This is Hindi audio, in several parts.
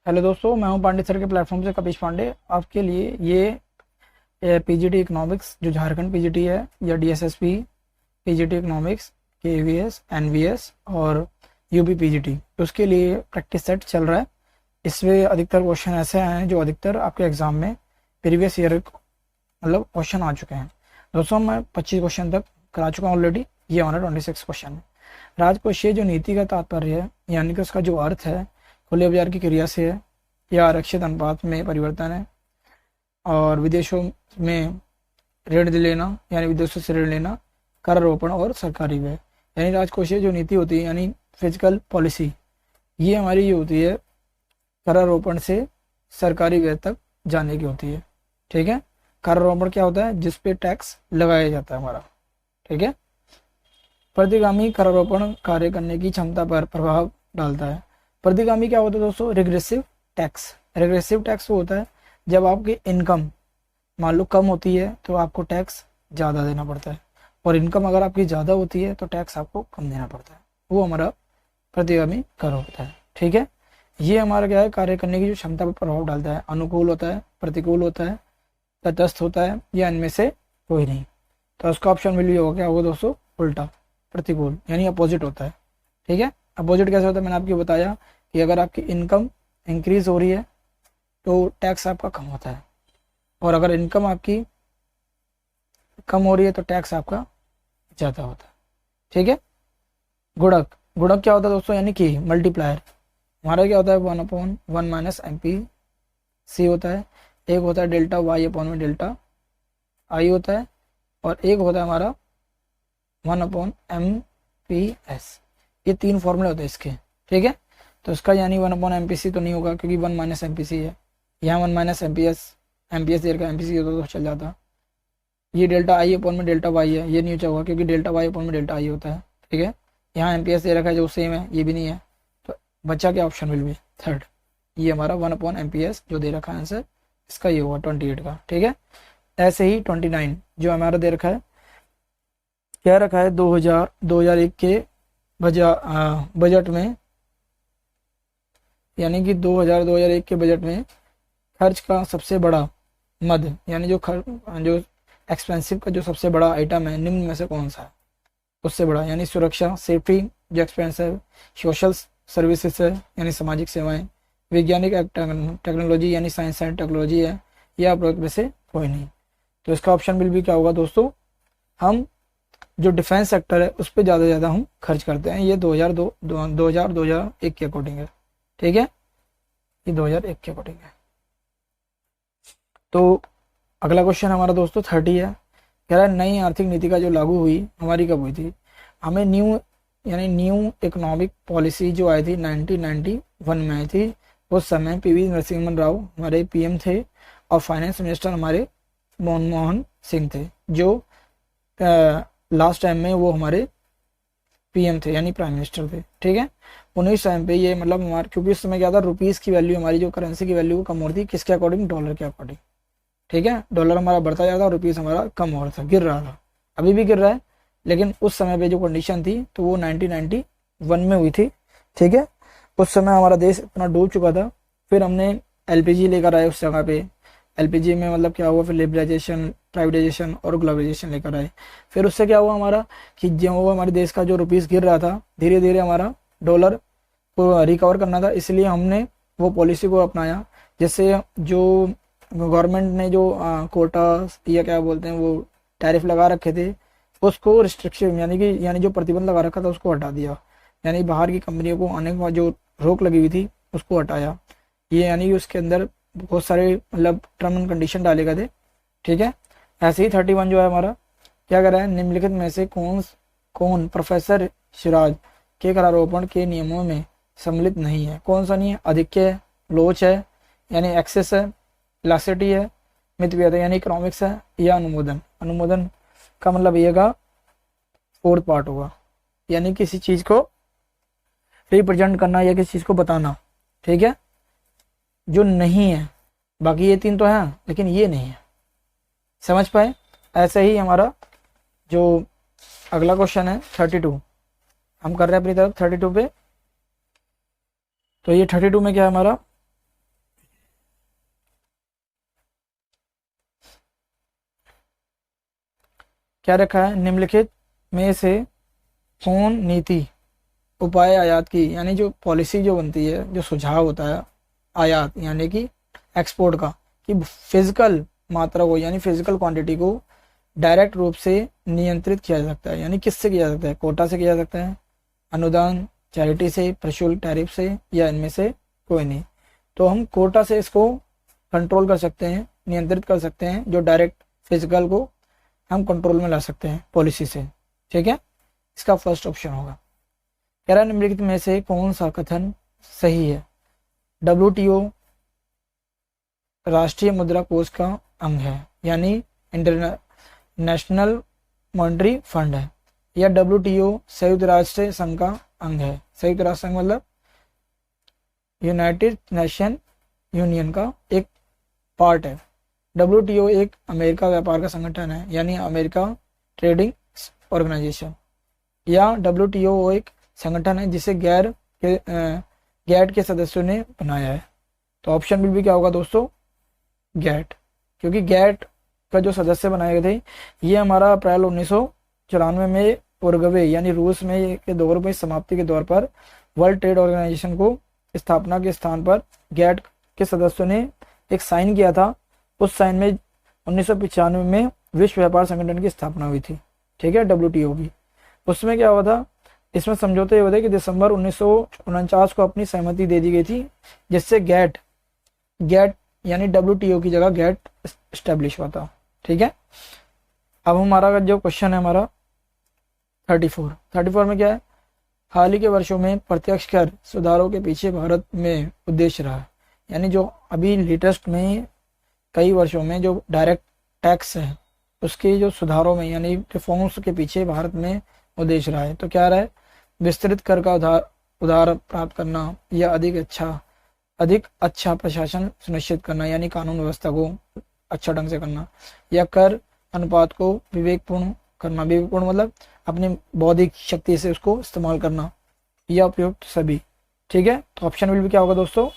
हेलो दोस्तों, मैं हूं पांडे सर के प्लेटफॉर्म से कपिश पांडे। आपके लिए ये पीजीटी इकोनॉमिक्स जो झारखंड पीजीटी है या DSSP PGT economics KVS NVS और यूपी पीजीटी, उसके लिए प्रैक्टिस सेट चल रहा है। इसमें अधिकतर क्वेश्चन ऐसे आए हैं जो अधिकतर आपके एग्जाम में प्रीवियस ईयर मतलब क्वेश्चन आ चुके हैं। दोस्तों, मैं 25 क्वेश्चन तक करा चुका हूँ ऑलरेडी। ये हमारा 26 क्वेश्चन है। राजकोषीय जो नीति का तात्पर्य है, यानी कि उसका जो अर्थ है, खुले बाजार की क्रिया से है या आरक्षित अनुपात में परिवर्तन है, और विदेशों में ऋण लेना यानी विदेशों से ऋण लेना, करारोपण और सरकारी व्यय। यानी राजकोषीय जो नीति होती है यानी फिजिकल पॉलिसी, ये हमारी ये होती है करारोपण से सरकारी व्यय तक जाने की होती है। ठीक है। करारोपण क्या होता है? जिस पे टैक्स लगाया जाता है हमारा। ठीक है। प्रतिगामी करारोपण कार्य करने की क्षमता पर प्रभाव डालता है। प्रतिगामी क्या होता है दोस्तों? Regressive tax. रिग्रेसिव टैक्स वो होता है जब आपकी इनकम मान लो कम होती है तो आपको टैक्स ज़्यादा देना पड़ता है, और इनकम अगर आपकी ज़्यादा होती है तो टैक्स आपको कम देना पड़ता है। वो हमारा प्रतिगामी कर होता है। ठीक है। ये हमारा क्या है? कार्य करने की जो क्षमता पर प्रभाव डालता है। अनुकूल होता है, प्रतिकूल होता है, तटस्थ होता है, या इनमें से कोई नहीं। तो उसका ऑप्शन मिल होगा, क्या होगा दोस्तों? उल्टा, प्रतिकूल, यानी अपोजिट होता है। ठीक है। अपोजिट कैसे होता है? मैंने आपको बताया कि अगर आपकी इनकम इंक्रीज हो रही है तो टैक्स आपका कम होता है, और अगर इनकम आपकी कम हो रही है तो टैक्स आपका ज़्यादा होता है। ठीक है। गुणक। गुणक क्या होता है दोस्तों? यानी कि मल्टीप्लायर। हमारा क्या होता है? 1/1 माइनस एम पी सी होता है। एक होता है डेल्टा वाई अपॉन में डेल्टा आई होता है, और एक होता है हमारा 1/MP/S। ये तीन फॉर्मूले होते हैं इसके। ठीक है। तो इसका यानी 1/MPC तो नहीं होगा, क्योंकि 1-MPC है। यहाँ 1-MPS देर का MPC होता तो चल जाता। ये डेल्टा आई अपॉन में डेल्टा वाई है, ये नहीं होगा क्योंकि डेल्टा वाई अपॉन में डेल्टा आई होता है। ठीक है। यहाँ MPS दे रखा है जो सेम है, ये भी नहीं है। तो बच्चा क्या ऑप्शन विल बी? थर्ड। ये हमारा 1/MPS जो दे रखा है आंसर, इसका ये होगा 28 का। ठीक है। ऐसे ही 29 जो हमारा दे रखा है, क्या रखा है? 2001 के बजट में, यानी कि 2001 के बजट में खर्च का सबसे बड़ा मद, यानी जो एक्सपेंसिव का जो सबसे बड़ा आइटम है, निम्न में से कौन सा है? उससे बड़ा, यानी सुरक्षा, सेफ्टी जो एक्सपेंस है, सोशल सर्विसेज है यानी सामाजिक सेवाएं, वैज्ञानिक टेक्नोलॉजी यानी साइंस एंड टेक्नोलॉजी है, या प्रोजेक्ट में से कोई नहीं। तो इसका ऑप्शन बिल भी क्या होगा दोस्तों? हम जो डिफेंस सेक्टर है उस पर ज़्यादा हम खर्च करते हैं। ये 2001 के अकॉर्डिंग है। ठीक है। ये 2001 के अकॉर्डिंग है। तो अगला क्वेश्चन हमारा दोस्तों 30 है। कह रहा है नई आर्थिक नीति का जो लागू हुई हमारी कब हुई थी? हमें न्यू इकोनॉमिक पॉलिसी जो आई थी 1991 में आई थी। उस समय पीवी नरसिम्हा राव हमारे पीएम थे, और फाइनेंस मिनिस्टर हमारे मनमोहन सिंह थे, जो लास्ट टाइम में वो हमारे पीएम थे यानी प्राइम मिनिस्टर थे। ठीक है। उन्हीं टाइम पे ये मतलब हमारे, क्योंकि उस समय क्या था, रुपीज़ की वैल्यू, हमारी जो करेंसी की वैल्यू कम हो रही थी। किसके अकॉर्डिंग? डॉलर के अकॉर्डिंग। ठीक है। डॉलर हमारा बढ़ता जा रहा था और रुपीज़ हमारा कम हो रहा था, गिर रहा था। अभी भी गिर रहा है, लेकिन उस समय पे जो कंडीशन थी तो वो 1991 में हुई थी। ठीक है। उस समय हमारा देश इतना डूब चुका था। फिर हमने एलपीजी लेकर आए उस जगह पे। एलपीजी में मतलब क्या हुआ? फिर लिबरलाइजेशन, प्राइवेटाइजेशन और ग्लोबलाइजेशन लेकर आए। फिर उससे क्या हुआ हमारा कि जो हमारे देश का जो रुपीज़ गिर रहा था, धीरे धीरे हमारा डॉलर को रिकवर करना था, इसलिए हमने वो पॉलिसी को अपनाया, जिससे जो गवर्नमेंट ने जो कोटा या क्या बोलते हैं वो टैरिफ लगा रखे थे, उसको रिस्ट्रिक्शन यानी जो प्रतिबंध लगा रखा था उसको हटा दिया। यानी बाहर की कंपनियों को आने का जो रोक लगी हुई थी उसको हटाया। ये यानी कि उसके अंदर बहुत सारे मतलब टर्म एंड कंडीशन डाले गए थे। ठीक है। ऐसे ही 31 जो है हमारा, क्या कर रहा है? निम्नलिखित में से कौन प्रोफेसर सिराज के करारोपण के नियमों में सम्मिलित नहीं है? कौन सा नहीं है? अधिक्य है, लोच है यानी एक्सेस है, लासिटी है, मितव्ययता यानी इकोनॉमिक्स है, या अनुमोदन। अनुमोदन का मतलब ये का फोर्थ पार्ट होगा, यानी किसी चीज को रिप्रेजेंट करना या किसी चीज को बताना। ठीक है। जो नहीं है, बाकी ये तीन तो हैं लेकिन ये नहीं है। समझ पाए? ऐसे ही हमारा जो अगला क्वेश्चन है 32, हम कर रहे हैं अपनी तरफ 32 पे। तो ये 32 में क्या है हमारा? क्या रखा है, निम्नलिखित में से कौन नीति उपाय आयात की, यानी जो पॉलिसी जो बनती है, जो सुझाव होता है आयात यानी कि एक्सपोर्ट का, कि फिजिकल मात्रा को यानी फिजिकल क्वांटिटी को डायरेक्ट रूप से नियंत्रित किया जा सकता है, यानी किससे किया जा सकता है, कोटा से किया जा सकता है, अनुदान, चैरिटी से, प्रशुल्क, टैरिफ से, या इनमें से कोई नहीं। तो हम कोटा से इसको कंट्रोल कर सकते हैं, नियंत्रित कर सकते हैं, जो डायरेक्ट फिजिकल को हम कंट्रोल में ला सकते हैं पॉलिसी से। ठीक है, इसका फर्स्ट ऑप्शन होगा। कह रहा है निम्नलिखित में से कौन सा कथन सही है, WTO राष्ट्रीय मुद्रा कोष का अंग है, यानी इंटरनेशनल मॉनेटरी फंड है, या WTO संयुक्त राष्ट्र संघ का अंग है। संयुक्त राष्ट्र संघ मतलब यूनाइटेड नेशन यूनियन का एक पार्ट है। WTO एक अमेरिका व्यापार का संगठन है, यानी अमेरिका ट्रेडिंग ऑर्गेनाइजेशन, या WTO एक संगठन है जिसे गैट के सदस्यों ने बनाया है। तो ऑप्शन बिल भी क्या होगा दोस्तों, गैट, क्योंकि गैट का जो सदस्य बनाए गए थे ये हमारा अप्रैल 1994 में उरुग्वे यानी रूस में के दौर में समाप्ति के दौर पर वर्ल्ड ट्रेड ऑर्गेनाइजेशन को स्थापना के स्थान पर गैट के सदस्यों ने एक साइन किया था। उस साइन में 1995 में विश्व व्यापार संगठन की स्थापना हुई थी। ठीक है, WTO की। उसमें क्या हुआ था, इसमें समझौते हुए थे कि दिसंबर 1949 को अपनी सहमति दे दी गई थी, जिससे गैट यानी WTO की जगह गैट स्टैब्लिश हुआ था। ठीक है, अब हमारा जो क्वेश्चन है हमारा 34 में क्या है, हाल ही के वर्षों में प्रत्यक्ष कर सुधारों के पीछे भारत में उद्देश्य रहा है, यानी जो अभी लेटेस्ट में कई वर्षों में जो डायरेक्ट टैक्स है उसके जो सुधारों में यानी रिफॉर्म्स के पीछे भारत में उद्देश्य रहा है। तो क्या रहा है, विस्तृत कर का उधार प्राप्त करना, या अधिक अच्छा प्रशासन सुनिश्चित करना, यानी कानून व्यवस्था को अच्छा ढंग से करना, या कर अनुपात को विवेकपूर्ण करना, विवेकपूर्ण मतलब अपनी बौद्धिक शक्ति से उसको इस्तेमाल करना, या उपयुक्त सभी। ठीक है, तो ऑप्शन विल भी क्या होगा दोस्तों,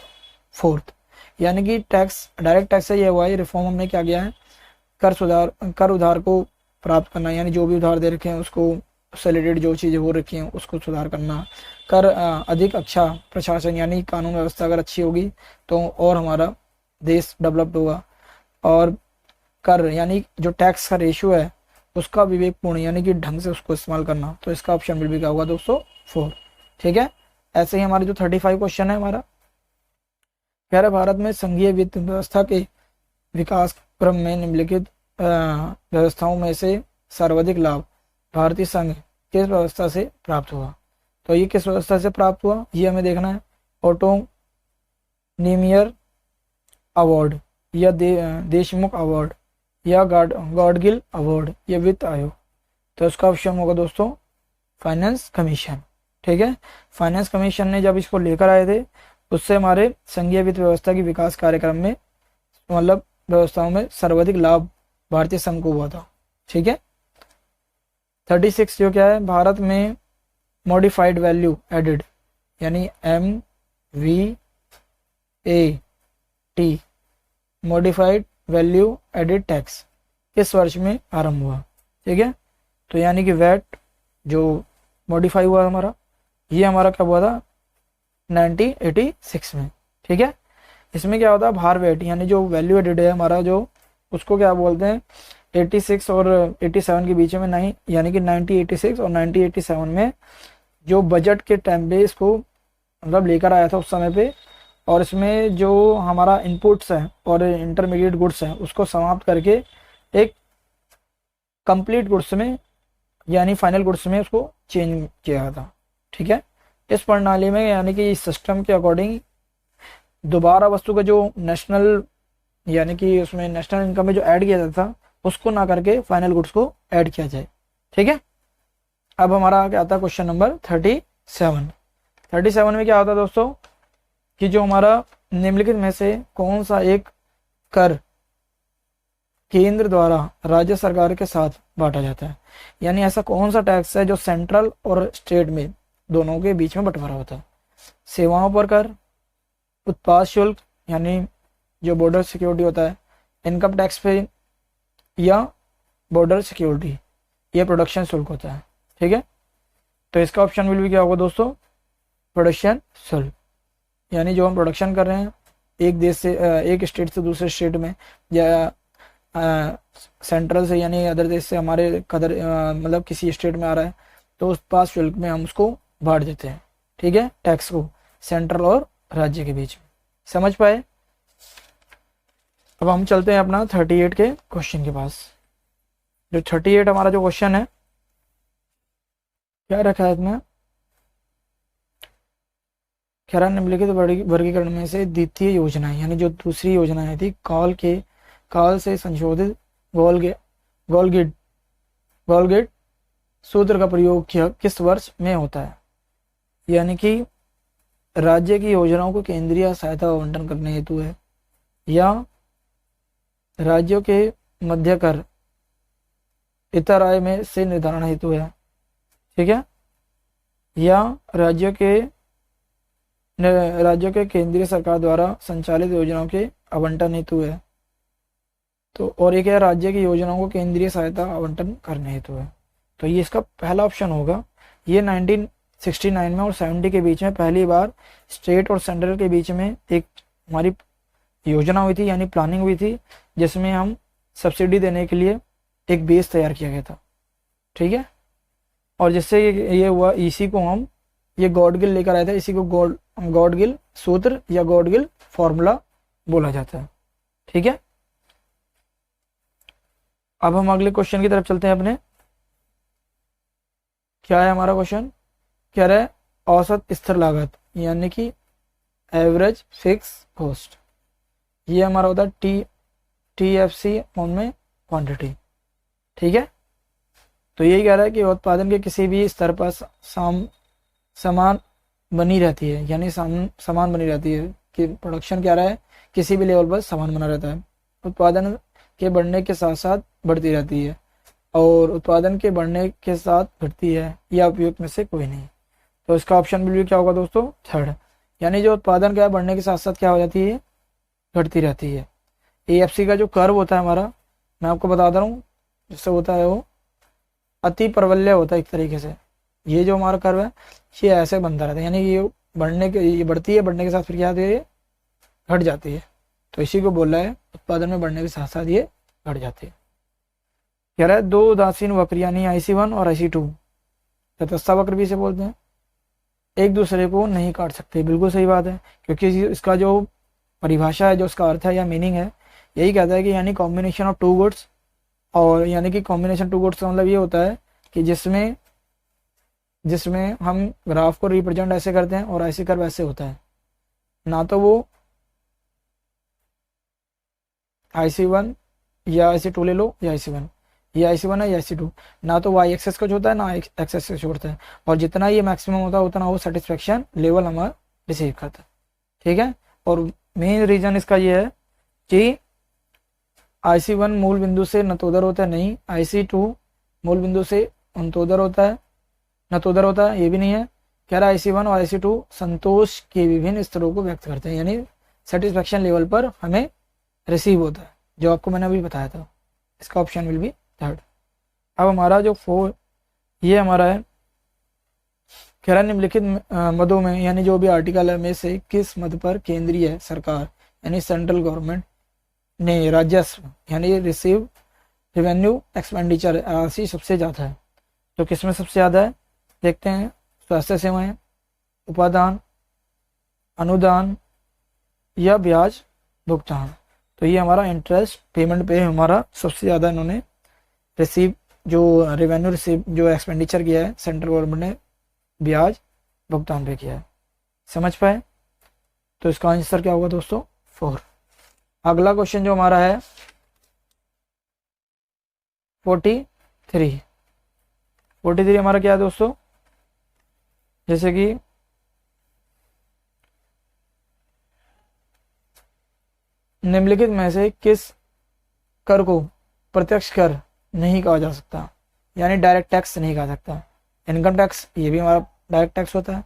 4th, यानी कि टैक्स डायरेक्ट टैक्स से ये हुआ है रिफॉर्म हमने क्या किया है, कर उधार को प्राप्त करना, यानी जो भी उधार दे रखे हैं उसको से रिलेटेड जो चीज़ें हो रखी हैं उसको सुधार करना, कर अधिक अच्छा प्रशासन यानी कानून व्यवस्था अगर अच्छी होगी तो और हमारा देश डेवलप्ड होगा, और कर यानी जो टैक्स का रेशियो है उसका विवेकपूर्ण यानी कि ढंग से उसको इस्तेमाल करना। तो इसका ऑप्शन बिल भी क्या होगा दोस्तों, 4। ठीक है, ऐसे ही हमारे जो 35 क्वेश्चन है हमारा, कह रहा भारत में संघीय वित्त व्यवस्था के विकास क्रम में निम्नलिखित व्यवस्थाओं में से सर्वाधिक लाभ भारतीय संघ किस व्यवस्था से प्राप्त हुआ। तो ये किस व्यवस्था से प्राप्त हुआ ये हमें देखना है, ऑटोनिमियर अवार्ड, या देशमुख अवार्ड, या गॉडगिल अवार्ड, या वित्त आयोग। तो इसका ऑप्शन होगा दोस्तों फाइनेंस कमीशन। ठीक है, फाइनेंस कमीशन ने जब इसको लेकर आए थे उससे हमारे संघीय वित्त व्यवस्था की विकास कार्यक्रम में मतलब व्यवस्थाओं में सर्वाधिक लाभ भारतीय संघ को हुआ था। ठीक है, 36 जो क्या है, भारत में मॉडिफाइड वैल्यू एडेड यानी MVAT modified value added tax किस वर्ष में आरंभ हुआ। ठीक है, तो यानी कि वैट जो मॉडिफाई हुआ हमारा, ये हमारा कब हुआ था, 1986 में। ठीक है, इसमें क्या होता है, भार वैट यानी जो वैल्यू एडेड है हमारा जो उसको क्या बोलते हैं, 86 और 87 के बीच में नहीं, यानी कि 1986 और 1987 में जो बजट के टाइम पे इसको मतलब लेकर आया था उस समय पे, और इसमें जो हमारा इनपुट्स हैं और इंटरमीडिएट गुड्स हैं उसको समाप्त करके एक कंप्लीट गुड्स में यानी फाइनल गुड्स में उसको चेंज किया था। ठीक है, इस प्रणाली में यानी कि इस सिस्टम के अकॉर्डिंग दोबारा वस्तु का जो नेशनल यानी कि उसमें नेशनल इनकम में जो ऐड किया जाता था उसको ना करके फाइनल गुड्स को ऐड किया जाए। ठीक है, अब हमारा क्या आता है क्वेश्चन नंबर 37 में क्या होता है दोस्तों कि जो हमारा निम्नलिखित में से कौन सा एक कर केंद्र द्वारा राज्य सरकार के साथ बांटा जाता है, यानी ऐसा कौन सा टैक्स है जो सेंट्रल और स्टेट में दोनों के बीच में बंटवारा होता है। सेवाओं पर कर, उत्पाद शुल्क यानी जो बॉर्डर सिक्योरिटी होता है, इनकम टैक्स पे, या बॉर्डर सिक्योरिटी ये प्रोडक्शन शुल्क होता है। ठीक है, तो इसका ऑप्शन विल भी क्या होगा दोस्तों, प्रोडक्शन शुल्क। यानी जो हम प्रोडक्शन कर रहे हैं एक देश से एक स्टेट से दूसरे स्टेट में, या सेंट्रल से यानी अदर देश से हमारे कदर मतलब किसी स्टेट में आ रहा है, तो उस पास शुल्क में हम उसको बांट देते हैं। ठीक है, टैक्स को सेंट्रल और राज्य के बीच में। समझ पाए? अब हम चलते हैं अपना 38 के क्वेश्चन के पास। जो 38 हमारा जो क्वेश्चन है, क्या रखा है इसमें, खैरा निम्नलिखित वर्गीकरण में से द्वितीय योजना यानी जो दूसरी योजना थी काल से संशोधित गोलगेट गोलगेट सूत्र का प्रयोग किस वर्ष में होता है। यानी कि राज्य की योजनाओं को केंद्रीय सहायता आवंटन करने हेतु है, या राज्यों के मध्य कर इतर आय में से निर्धारण हेतु है। ठीक है, या राज्यों के केंद्रीय सरकार द्वारा संचालित योजनाओं के आवंटन हेतु है। तो और एक है राज्य की योजनाओं को केंद्रीय सहायता आवंटन करने हेतु है। तो ये इसका पहला ऑप्शन होगा। ये 1969 में और 70 के बीच में पहली बार स्टेट और सेंट्रल के बीच में एक हमारी योजना हुई थी, यानी प्लानिंग हुई थी, जिसमें हम सब्सिडी देने के लिए एक बेस तैयार किया गया था। ठीक है, और जिससे ये हुआ, इसी को हम ये गॉडगिल लेकर आए थे, इसी को गॉडगिल सूत्र या गॉडगिल फॉर्मूला बोला जाता है। ठीक है, अब हम अगले क्वेश्चन की तरफ चलते हैं अपने। क्या है हमारा क्वेश्चन, कह रहा है औसत स्थिर लागत यानी कि एवरेज फिक्स कॉस्ट। ये हमारा होता है TFC में क्वांटिटी। ठीक है, तो यही कह रहा है कि उत्पादन के किसी भी स्तर पर समान बनी रहती है, यानी समान बनी रहती है कि प्रोडक्शन क्या रहा है, किसी भी लेवल पर समान बना रहता है। उत्पादन के बढ़ने के साथ साथ बढ़ती रहती है, और उत्पादन के बढ़ने के साथ घटती है, या उपयुक्त में से कोई नहीं। तो इसका ऑप्शन बिल्कुल क्या होगा दोस्तों, थर्ड। यानी जो उत्पादन क्या बढ़ने के साथ साथ क्या हो जाती है, घटती रहती है। AFC का जो कर्व होता है हमारा, मैं आपको बता रहा हूँ, जिससे होता है वो अति प्रबल्य होता है एक तरीके से। ये जो हमारा कर्व है ये ऐसे बनता रहता है, यानी ये बढ़ती है, बढ़ने के साथ फिर क्या होती है, ये घट जाती है। तो इसी को बोल रहा है उत्पादन में बढ़ने के साथ साथ ये घट जाती है। कह रहा है दो उदासीन वक्र यानी IC1 और IC2, तटस्थ वक्र भी इसे बोलते हैं, एक दूसरे को नहीं काट सकते। बिल्कुल सही बात है, क्योंकि इसका जो परिभाषा है, जो इसका अर्थ है या मीनिंग है, यही कहता है कि यानी कॉम्बिनेशन ऑफ टू गुड्स। और यानी कि कॉम्बिनेशन टू गुड्स का मतलब ये होता है कि जिसमें हम ग्राफ को रिप्रेजेंट ऐसे करते हैं और ऐसे कर्व ऐसे होता है, ना तो वो IC1 या IC2 ले लो, या IC1, ये IC1 है या IC2, ना तो वाई एक्सेस कुछ होता है ना एक्स एक्सेस कुछ होता है, और जितना ये मैक्सिमम होता है उतना वो सेटिस्फेक्शन लेवल हमारा रिसीव करता है। ठीक है, और मेन रीजन इसका ये है कि IC1 मूल बिंदु से नतोदर होता है, नहीं, IC2 मूल बिंदु से नतोदर होता है, ये भी नहीं है। कह रहा है IC1 और IC2 संतोष के विभिन्न स्तरों को व्यक्त करते हैं, यानी सेटिस्फेक्शन लेवल पर हमें रिसीव होता है, जो आपको मैंने अभी बताया था। इसका ऑप्शन विल बी थर्ड। अब हमारा जो 4 ये हमारा है, कह रहा है निम्नलिखित मदों में यानी जो भी आर्टिकल है में से किस मद पर केंद्रीय सरकार यानी सेंट्रल गवर्नमेंट ने राजस्व यानी रिसीव रेवेन्यू एक्सपेंडिचर राशि सबसे ज़्यादा है। तो किसमें सबसे ज़्यादा है, देखते हैं। स्वास्थ्य सेवाएं, उपादान, अनुदान या ब्याज भुगतान। तो ये हमारा इंटरेस्ट पेमेंट पे हमारा सबसे ज़्यादा इन्होंने रिसीव जो रेवेन्यू रिसीव जो एक्सपेंडिचर किया है सेंट्रल गवर्नमेंट ने ब्याज भुगतान पे किया है। समझ पाए? तो इसका आंसर क्या होगा दोस्तों, 4। अगला क्वेश्चन जो हमारा है 43 हमारा क्या है दोस्तों, जैसे कि निम्नलिखित में से किस कर को प्रत्यक्ष कर नहीं कहा जा सकता, यानी डायरेक्ट टैक्स नहीं कहा सकता। इनकम टैक्स ये भी हमारा डायरेक्ट टैक्स होता है,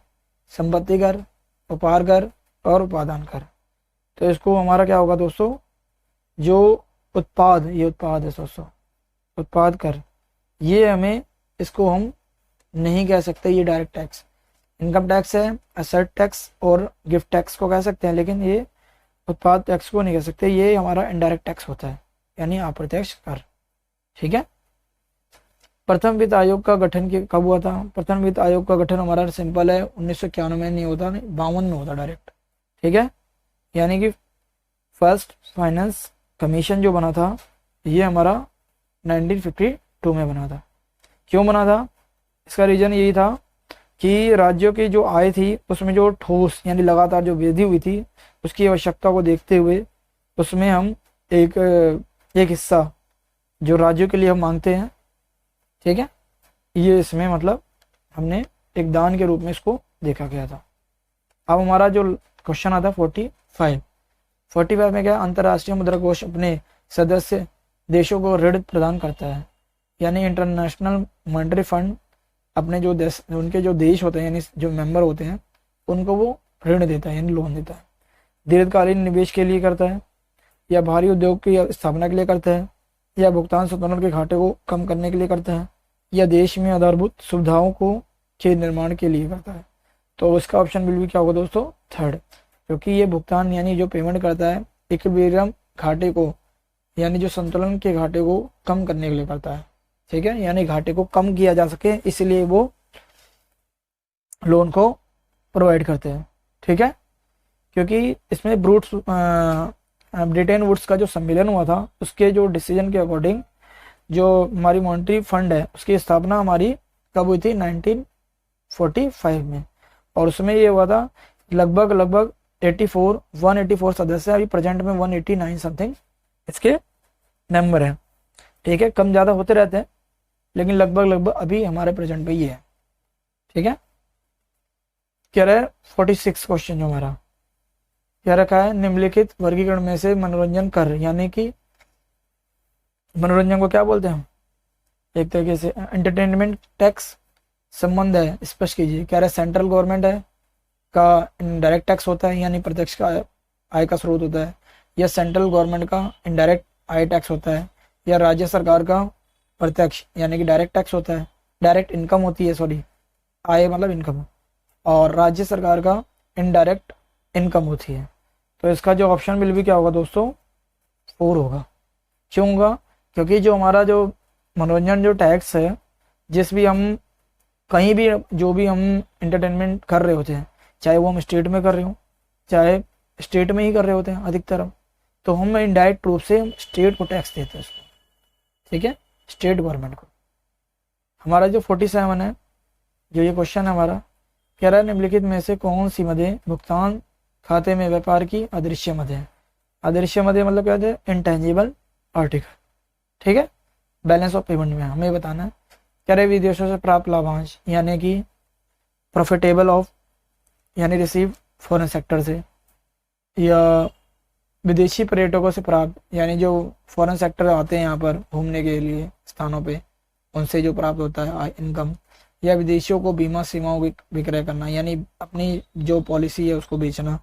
संपत्ति कर, उपहार कर और उपादान कर। तो इसको हमारा क्या होगा दोस्तों, जो उत्पाद, ये उत्पाद है दोस्तों, उत्पाद कर ये हमें, इसको हम नहीं कह सकते ये डायरेक्ट टैक्स। इनकम टैक्स है, एसेट टैक्स और गिफ्ट टैक्स को कह सकते हैं, लेकिन ये उत्पाद टैक्स को नहीं कह सकते। ये हमारा इनडायरेक्ट टैक्स होता है, यानी अप्रत्यक्ष कर। ठीक है। प्रथम वित्त आयोग का गठन कब हुआ था? प्रथम वित्त आयोग का गठन हमारा सिंपल है, 1991 में नहीं होता, 52 में होता डायरेक्ट। ठीक है। यानी कि फर्स्ट फाइनेंस कमीशन जो बना था ये हमारा 1952 में बना था। क्यों बना था? इसका रीजन यही था कि राज्यों की जो आय थी उसमें जो ठोस यानी लगातार जो वृद्धि हुई थी उसकी आवश्यकता को देखते हुए उसमें हम एक हिस्सा जो राज्यों के लिए हम मांगते हैं, ठीक है, ये इसमें मतलब हमने एक दान के रूप में इसको देखा गया था। अब हमारा जो क्वेश्चन आता है 45 में क्या, अंतर्राष्ट्रीय मुद्रा कोष अपने सदस्य देशों को ऋण प्रदान करता है, यानी इंटरनेशनल मॉनेटरी फंड अपने जो देश, उनके जो देश होते हैं यानी जो मेंबर होते हैं उनको वो ऋण देता है यानी लोन देता है। दीर्घकालीन निवेश के लिए करता है, या भारी उद्योग की स्थापना के लिए करता है, या भुगतान संतुलन के घाटे को कम करने के लिए करता है, या देश में आधारभूत सुविधाओं को के निर्माण के लिए करता है। तो इसका ऑप्शन बिल्कुल क्या होगा दोस्तों? थर्ड, क्योंकि ये भुगतान यानी जो पेमेंट करता है इक्विलिब्रियम घाटे को यानी जो संतुलन के घाटे को कम करने के लिए करता है। ठीक है, यानी घाटे को कम किया जा सके इसलिए वो लोन को प्रोवाइड करते हैं। ठीक है, क्योंकि इसमें ब्रिटेन वुड्स का जो सम्मेलन हुआ था उसके जो डिसीजन के अकॉर्डिंग जो हमारी मॉनेटरी फंड है उसकी स्थापना हमारी कब हुई थी? 1945 में। और उसमें ये हुआ था लगभग 184 सदस्य, अभी प्रेजेंट में 189 समथिंग इसके मेंबर हैं। ठीक है, कम ज़्यादा होते रहते हैं लेकिन लगभग अभी हमारे प्रेजेंट पे ये है। ठीक है, क्या रहा है 46 क्वेश्चन जो हमारा क्या रखा है, निम्नलिखित वर्गीकरण में से मनोरंजन कर, यानी कि मनोरंजन को क्या बोलते हैं हम? एक तरीके से एंटरटेनमेंट टैक्स संबंध है, स्पष्ट कीजिए। कह रहे सेंट्रल गवर्नमेंट है का इनडायरेक्ट टैक्स होता है यानी प्रत्यक्ष का आय का स्रोत होता है, या सेंट्रल गवर्नमेंट का इनडायरेक्ट आय टैक्स होता है, या राज्य सरकार का प्रत्यक्ष यानी कि डायरेक्ट टैक्स होता है, डायरेक्ट इनकम होती है, सॉरी आय मतलब इनकम, और राज्य सरकार का इनडायरेक्ट इनकम होती है। तो इसका जो ऑप्शन बिल भी क्या होगा दोस्तों? 4 होगा। क्यों होगा? क्योंकि जो हमारा जो मनोरंजन जो टैक्स है, जिस भी हम कहीं भी जो भी हम इंटरटेनमेंट कर रहे होते हैं, चाहे वो हम स्टेट में कर रहे हो चाहे स्टेट में ही कर रहे होते हैं अधिकतर हम, तो हम इनडायरेक्ट रूप से स्टेट को टैक्स देते हैं उसको। ठीक है, स्टेट गवर्नमेंट को। हमारा जो 47 है जो ये क्वेश्चन है हमारा, कह रहा है निम्नलिखित में से कौन सी मदें भुगतान खाते में व्यापार की अदृश्य मदें हैं? अदृश्य मदें मतलब क्या है? Intangible article. ठीक है, बैलेंस ऑफ पेमेंट में हमें बताना है। कह रहे विदेशों से प्राप्त लाभांश यानी कि प्रॉफिटेबल ऑफ यानी रिसीव फॉरेन सेक्टर से, या विदेशी पर्यटकों से प्राप्त यानी जो फॉरेन सेक्टर आते हैं यहाँ पर घूमने के लिए स्थानों पे, उनसे जो प्राप्त होता है इनकम, या विदेशियों को बीमा सीमाओं विक्रय करना यानी अपनी जो पॉलिसी है उसको बेचना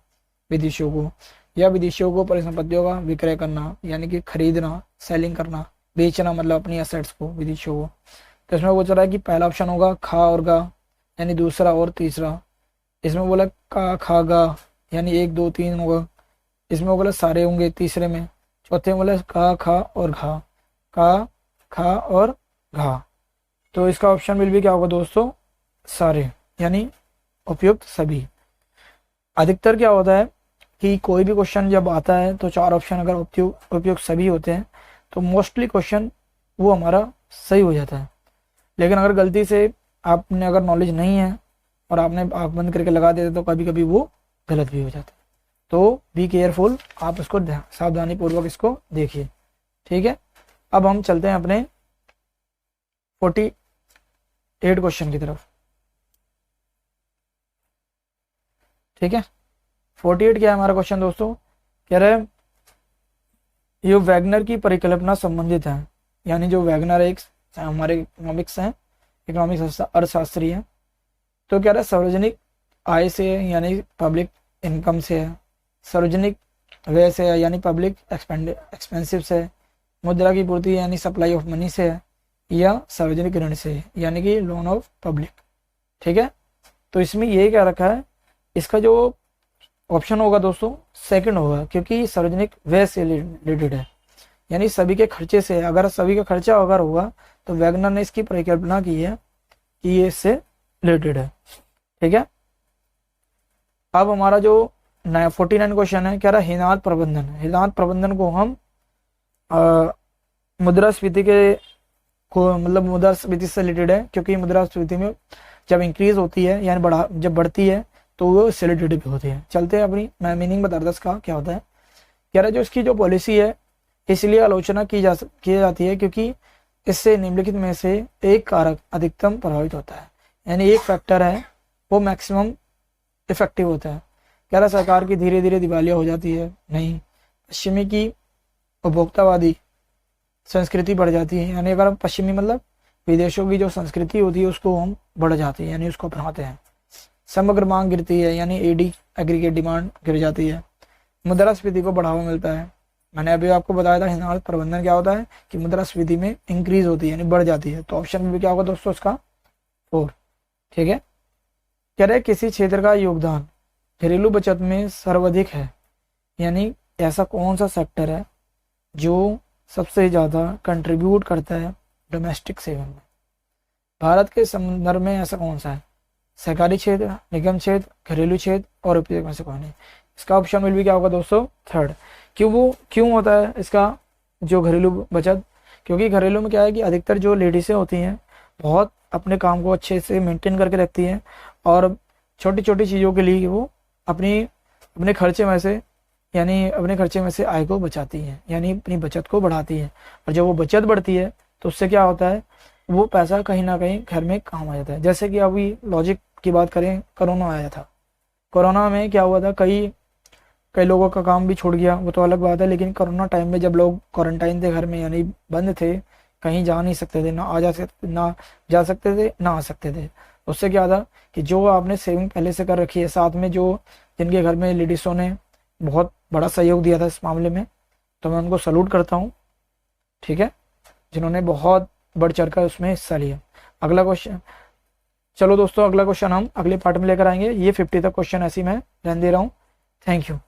विदेशियों को, या विदेशियों को परिसंपत्तियों का विक्रय करना यानी कि खरीदना, सेलिंग करना, बेचना मतलब अपनी एसेट्स को विदेशियों को। तो इसमें वो चल रहा है कि पहला ऑप्शन होगा खा और गा, यानी दूसरा और तीसरा। इसमें बोला का खा गा यानी 1 2 3 होगा। इसमें बोला सारे होंगे तीसरे में। चौथे में बोला का खा और घा, का खा और घा। तो इसका ऑप्शन बिल भी क्या होगा दोस्तों? सारे यानी उपयुक्त सभी। अधिकतर क्या होता है कि कोई भी क्वेश्चन जब आता है तो 4 ऑप्शन अगर उपयुक्त सभी होते हैं तो मोस्टली क्वेश्चन वो हमारा सही हो जाता है। लेकिन अगर गलती से आपने अगर नॉलेज नहीं है और आपने आँख बंद करके लगा देते तो कभी कभी वो गलत भी हो जाता है। तो बी केयरफुल, आप इसको सावधानी पूर्वक इसको देखिए। ठीक है, अब हम चलते हैं अपने 48 क्वेश्चन की तरफ। ठीक है, 48 क्या है हमारा क्वेश्चन दोस्तों? कह रहे हैं ये वैगनर की परिकल्पना संबंधित है, यानी जो वैगनर एक हमारे इकोनॉमिक्स हैं, इकोनॉमिक्स अर्थशास्त्री है। तो कह रहा है सार्वजनिक आय से यानी पब्लिक इनकम से है, सार्वजनिक व्यय से है यानी पब्लिक एक्सपेंसिव से है, मुद्रा की पूर्ति यानी सप्लाई ऑफ मनी से है, या सार्वजनिक ऋण से, यानी कि लोन ऑफ पब्लिक। ठीक है, तो इसमें ये क्या रखा है, इसका जो ऑप्शन होगा दोस्तों सेकंड होगा, क्योंकि सार्वजनिक व्यय से रिलेटेड है, यानी सभी के खर्चे से। अगर सभी का खर्चा अगर होगा तो वैगनर ने इसकी परिकल्पना की है कि ये इससे रिलेटेड है। ठीक है, अब हमारा जो 49 क्वेश्चन है, कह रहा हिनात प्रबंधन। हिनात प्रबंधन को हम मुद्रास्फीति के को मतलब मुद्रास्फीति से रिलेटेड है, क्योंकि मुद्रास्फीति में जब इंक्रीज होती है यानी जब बढ़ती है तो वो इससे रिलेटेड भी होती है। चलते हैं अपनी, मैं मीनिंग बता रहा इसका क्या होता है। कह रहा जो इसकी जो पॉलिसी है इसलिए आलोचना की जाती है क्योंकि इससे निम्नलिखित में से एक कारक अधिकतम प्रभावित होता है, यानी एक फैक्टर है वो मैक्सिमम इफेक्टिव होता है। कह रहा सरकार की धीरे धीरे दिवालिया हो जाती है, नहीं, पश्चिमी की उपभोक्तावादी संस्कृति बढ़ जाती है, यानी अगर हम पश्चिमी मतलब विदेशों की जो संस्कृति होती है उसको हम बढ़ जाती है, यानी उसको अपनाते हैं। समग्र मांग गिरती है, यानी एडी एग्रीगेट डिमांड गिर जाती है। मुद्रास्फीति को बढ़ावा मिलता है, मैंने अभी आपको बताया था हिनात प्रबंधन क्या होता है कि मुद्रास्फीति में इंक्रीज होती है यानी बढ़ जाती है। तो ऑप्शन में भी क्या होगा दोस्तों उसका 4। ठीक है, कह रहे किसी क्षेत्र का योगदान घरेलू बचत में सर्वाधिक है, यानी ऐसा कौन सा सेक्टर है जो सबसे ज़्यादा कंट्रीब्यूट करता है डोमेस्टिक सेविंग में। भारत के संदर्भ में ऐसा कौन सा है, सरकारी क्षेत्र, निगम क्षेत्र, घरेलू क्षेत्र और उपयोग में से कोई नहीं। इसका ऑप्शन में भी क्या होगा दोस्तों 3rd। क्यों होता है इसका जो घरेलू बचत, क्योंकि घरेलू में क्या है कि अधिकतर जो लेडीज़ें होती हैं बहुत अपने काम को अच्छे से मेंटेन करके रखती हैं और छोटी छोटी चीज़ों के लिए वो अपने खर्चे में से आय को बचाती हैं, यानी अपनी बचत को बढ़ाती हैं। और जब वो बचत बढ़ती है तो उससे क्या होता है, वो पैसा कहीं ना कहीं घर में काम आ जाता है। जैसे कि अभी लॉजिक की बात करें, कोरोना आया था, कोरोना में क्या हुआ था, कई लोगों का काम भी छूट गया, वो तो अलग बात है, लेकिन कोरोना टाइम में जब लोग क्वारंटाइन थे घर में, यानी बंद थे, कहीं जा नहीं सकते थे, ना जा सकते थे ना आ सकते थे, उससे क्या था कि जो आपने सेविंग पहले से कर रखी है, साथ में जो जिनके घर में लेडीज़ों ने बहुत बड़ा सहयोग दिया था इस मामले में, तो मैं उनको सल्यूट करता हूँ। ठीक है, जिन्होंने बहुत बढ़ चढ़ कर उसमें हिस्सा लिया। अगला क्वेश्चन, चलो दोस्तों अगला क्वेश्चन हम अगले पार्ट में लेकर आएंगे। ये 50 तक क्वेश्चन ऐसे ही मैं रहने दे रहा हूँ। Thank you.